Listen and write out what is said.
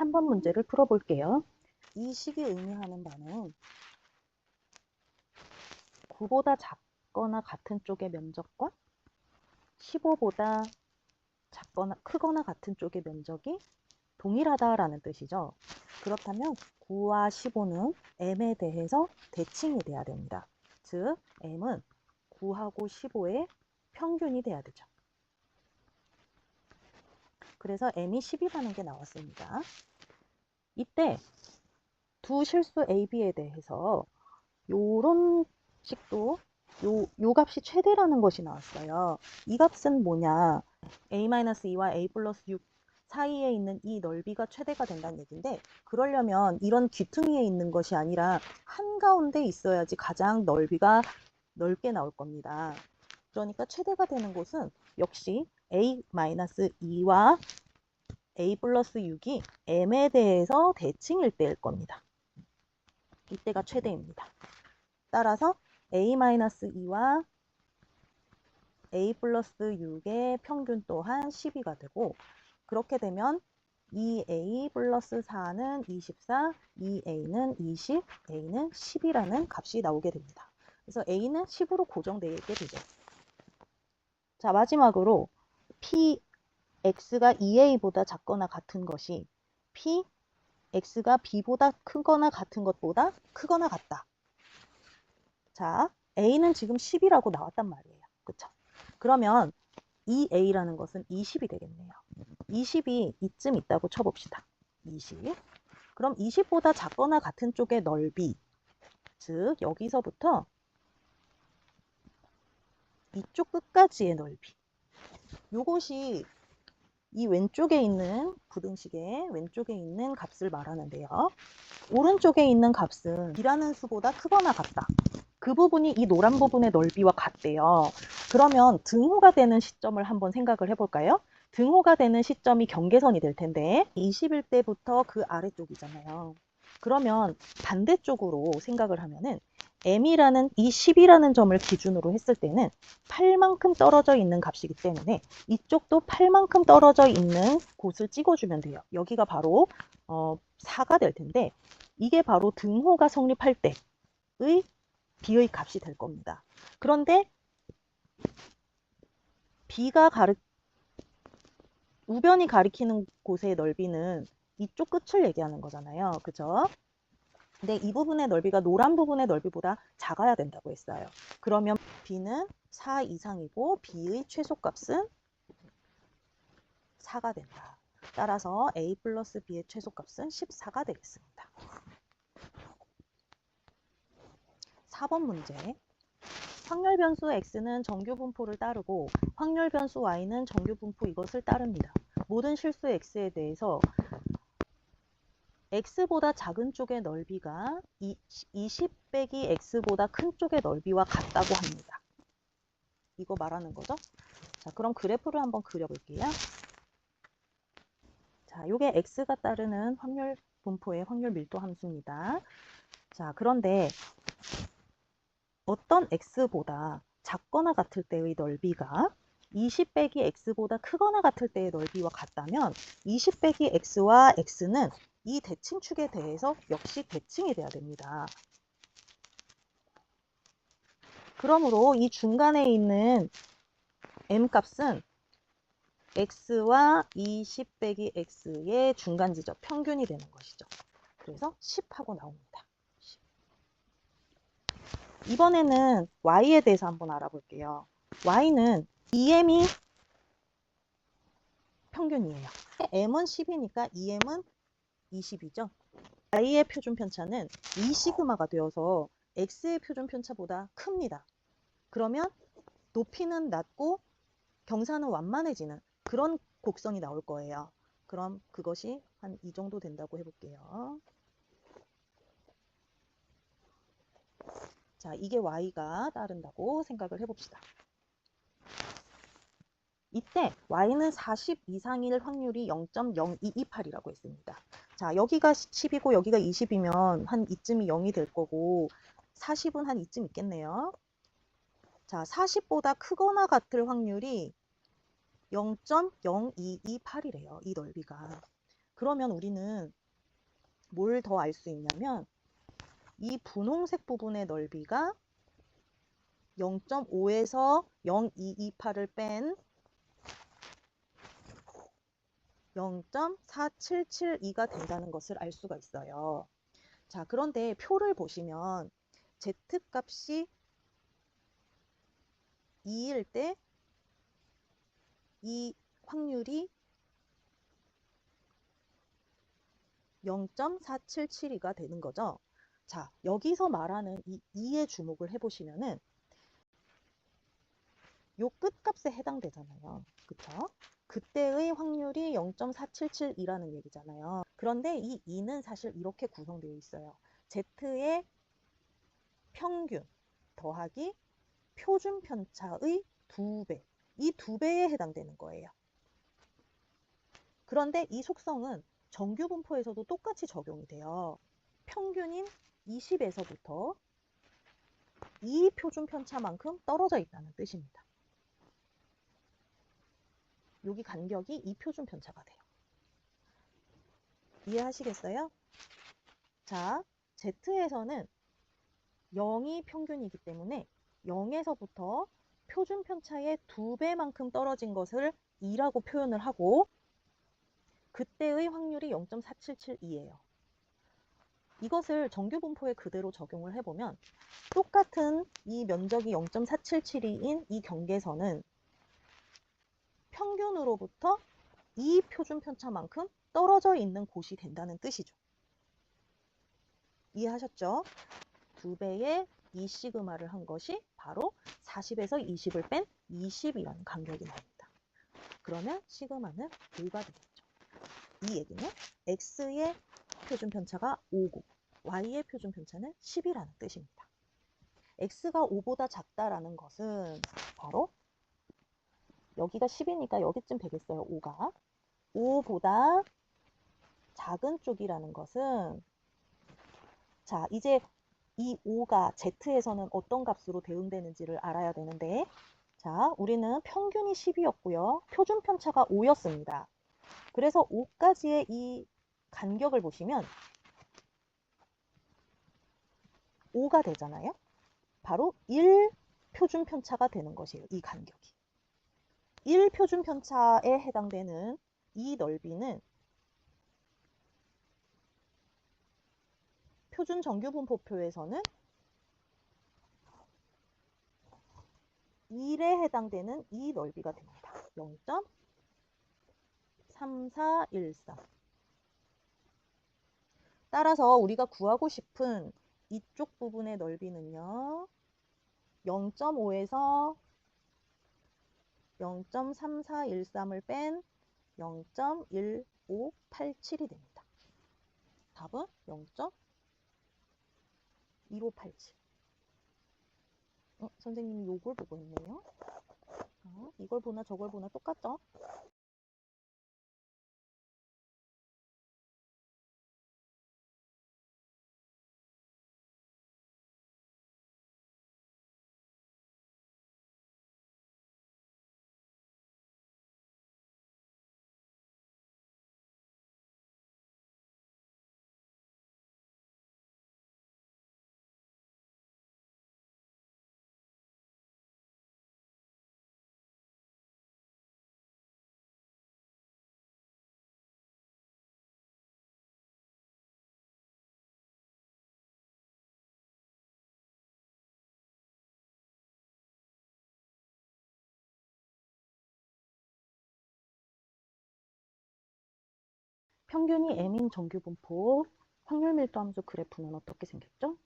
3번 문제를 풀어볼게요. 이 식이 의미하는 바는 9보다 작거나 같은 쪽의 면적과 15보다 작거나 크거나 같은 쪽의 면적이 동일하다라는 뜻이죠. 그렇다면 9와 15는 m에 대해서 대칭이 돼야 됩니다. 즉 m은 9하고 15의 평균이 돼야 되죠. 그래서 m이 10이라는 게 나왔습니다. 이때 두 실수 A, B에 대해서 요런 식도 요 값이 최대라는 것이 나왔어요. 이 값은 뭐냐? A-2와 A 플러스 6 사이에 있는 이 넓이가 최대가 된다는 얘기인데, 그러려면 이런 귀퉁이에 있는 것이 아니라 한가운데 있어야지 가장 넓이가 넓게 나올 겁니다. 그러니까 최대가 되는 곳은 역시 A-2와 A 플러스 6이 m에 대해서 대칭일 때일 겁니다. 이때가 최대입니다. 따라서 A-2와 A 플러스 6의 평균 또한 12가 되고, 그렇게 되면 2A 플러스 4는 24, 2A는 20, A는 10이라는 값이 나오게 됩니다. 그래서 A는 10으로 고정되게 되죠. 자, 마지막으로 PX가 2A보다 작거나 같은 것이 PX가 B보다 크거나 같은 것보다 크거나 같다. 자, A는 지금 10이라고 나왔단 말이에요. 그쵸? 그러면 2A라는 것은 20이 되겠네요. 20이 이쯤 있다고 쳐봅시다. 20. 그럼 20보다 작거나 같은 쪽의 넓이, 즉 여기서부터 이쪽 끝까지의 넓이, 요것이 이 왼쪽에 있는 부등식의 왼쪽에 있는 값을 말하는데요. 오른쪽에 있는 값은 B라는 수보다 크거나 같다. 그 부분이 이 노란 부분의 넓이와 같대요. 그러면 등호가 되는 시점을 한번 생각을 해볼까요? 등호가 되는 시점이 경계선이 될 텐데 20일 때부터 그 아래쪽이잖아요. 그러면 반대쪽으로 생각을 하면은 m이라는 이 10이라는 점을 기준으로 했을 때는 8만큼 떨어져 있는 값이기 때문에 이쪽도 8만큼 떨어져 있는 곳을 찍어주면 돼요. 여기가 바로 4가 될 텐데 이게 바로 등호가 성립할 때의 B의 값이 될 겁니다. 그런데 B가 우변이 가리키는 곳의 넓이는 이쪽 끝을 얘기하는 거잖아요. 그죠? 근데 이 부분의 넓이가 노란 부분의 넓이보다 작아야 된다고 했어요. 그러면 B는 4 이상이고 B의 최소값은 4가 된다. 따라서 A 플러스 B의 최소값은 14가 되겠습니다. 4번 문제. 확률 변수 x는 정규 분포를 따르고 확률 변수 y는 정규 분포 이것을 따릅니다. 모든 실수 x에 대해서 x보다 작은 쪽의 넓이가 20 빼기 x보다 큰 쪽의 넓이와 같다고 합니다. 이거 말하는 거죠? 자, 그럼 그래프를 한번 그려볼게요. 자, 요게 x가 따르는 확률 분포의 확률 밀도 함수입니다. 자, 그런데 어떤 x보다 작거나 같을 때의 넓이가 20 빼기 x보다 크거나 같을 때의 넓이와 같다면 20 빼기 x와 x는 이 대칭축에 대해서 역시 대칭이 돼야 됩니다. 그러므로 이 중간에 있는 m값은 x와 20 빼기 x의 중간 지점, 평균이 되는 것이죠. 그래서 10하고 나옵니다. 이번에는 y에 대해서 한번 알아볼게요. y는 EM이 평균이에요. m은 10이니까 EM은 20이죠. y의 표준 편차는 2시그마가 되어서 x의 표준 편차보다 큽니다. 그러면 높이는 낮고 경사는 완만해지는 그런 곡선이 나올 거예요. 그럼 그것이 한 이 정도 된다고 해볼게요. 자, 이게 y가 따른다고 생각을 해봅시다. 이때 y는 40 이상일 확률이 0.0228이라고 했습니다. 자, 여기가 10이고 여기가 20이면 한 이쯤이 0이 될 거고 40은 한 이쯤 있겠네요. 자, 40보다 크거나 같을 확률이 0.0228이래요. 이 넓이가. 그러면 우리는 뭘 더 알 수 있냐면 이 분홍색 부분의 넓이가 0.5에서 0.228을 뺀 0.4772가 된다는 것을 알 수가 있어요. 자, 그런데 표를 보시면 Z값이 2일 때 이 확률이 0.4772가 되는 거죠. 자, 여기서 말하는 이 2에 주목을 해보시면은 요 끝값에 해당되잖아요. 그쵸? 그때의 확률이 0.4772라는 얘기잖아요. 그런데 이 2는 사실 이렇게 구성되어 있어요. Z의 평균 더하기 표준 편차의 2배. 이 2배에 해당되는 거예요. 그런데 이 속성은 정규 분포에서도 똑같이 적용이 돼요. 평균인 20에서부터 이 표준 편차만큼 떨어져 있다는 뜻입니다. 여기 간격이 이 표준 편차가 돼요. 이해하시겠어요? 자, Z에서는 0이 평균이기 때문에 0에서부터 표준 편차의 2배만큼 떨어진 것을 2라고 표현을 하고 그때의 확률이 0.4772예요. 이것을 정규 분포에 그대로 적용을 해보면 똑같은 이 면적이 0.4772인 이 경계선은 평균으로부터 이 표준 편차만큼 떨어져 있는 곳이 된다는 뜻이죠. 이해하셨죠? 2배의 이 시그마를 한 것이 바로 40에서 20을 뺀 20이라는 간격이 나옵니다. 그러면 시그마는 5가 되겠죠. 이 얘기는 x의 표준 편차가 5고 y의 표준 편차는 10이라는 뜻입니다. x가 5보다 작다라는 것은 바로 여기가 10이니까 여기쯤 되겠어요. 5가. 5보다 작은 쪽이라는 것은 자, 이제 이 5가 Z에서는 어떤 값으로 대응되는지를 알아야 되는데 자, 우리는 평균이 10이었고요. 표준 편차가 5였습니다. 그래서 5까지의 이 간격을 보시면 5가 되잖아요. 바로 1 표준 편차가 되는 것이에요. 이 간격이. 1 표준 편차에 해당되는 이 넓이는 표준 정규 분포표에서는 1에 해당되는 이 넓이가 됩니다. 0.3413. 따라서 우리가 구하고 싶은 이쪽 부분의 넓이는요. 0.5에서 0.3413을 뺀 0.1587이 됩니다. 답은 0.1587. 선생님이 요걸 보고 있네요. 이걸 보나 저걸 보나 똑같죠? 평균이 m인 정규 분포 확률 밀도 함수 그래프는 어떻게 생겼죠?